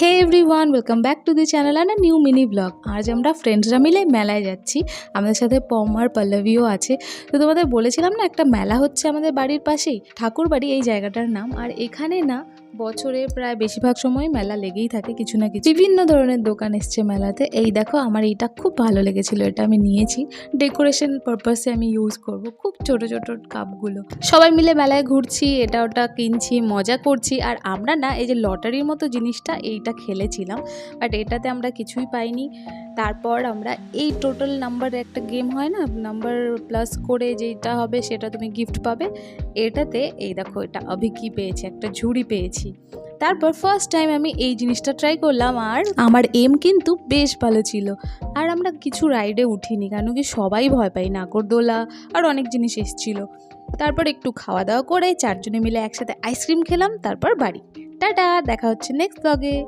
Hey everyone, welcome back to the channel and a new mini blog. আজ আমরা ফ্রেন্ডসরা মিলে মেলায় যাচ্ছি। আমাদের সাথে পম আর পল্লবীও আছে। তো তোমাদের বলেছিলাম না, একটা মেলা হচ্ছে আমাদের বাড়ির পাশেই, ঠাকুর বাড়ি এই জায়গাটার নাম। আর এখানে না বছরে প্রায় বেশিরভাগ সময় মেলা লেগেই থাকে, কিছু না কিছু বিভিন্ন ধরনের দোকান এসছে মেলাতে। এই দেখো, আমার এইটা খুব ভালো লেগেছিল, এটা আমি নিয়েছি। ডেকোরেশন পারপাসে আমি ইউজ করব। খুব ছোট ছোট কাপগুলো। সবাই মিলে মেলায় ঘুরছি, এটা ওটা কিনছি, মজা করছি। আর আমরা না এই যে লটারির মতো জিনিসটা এইটা খেলেছিলাম, বাট এটাতে আমরা কিছুই পাইনি। তারপর আমরা এই টোটাল নাম্বার একটা গেম হয় না, নাম্বার প্লাস করে যেটা হবে সেটা তুমি গিফট পাবে। এটাতে এই দেখো, এটা অভিকি পেয়েছে, একটা ঝুড়ি পেয়েছি। তারপর ফার্স্ট টাইম আমি এই জিনিসটা ট্রাই করলাম, আর আমার এম কিন্তু বেশ ভালো ছিল। আর আমরা কিছু রাইডে উঠিনি, কেন কি সবাই ভয় পাই, নাগরদোলা আর অনেক জিনিস এসেছিলো। তারপর একটু খাওয়া দাওয়া করে চারজনে মিলে একসাথে আইসক্রিম খেলাম, তারপর বাড়ি। টাটা, দেখা হচ্ছে নেক্সট ব্লগে।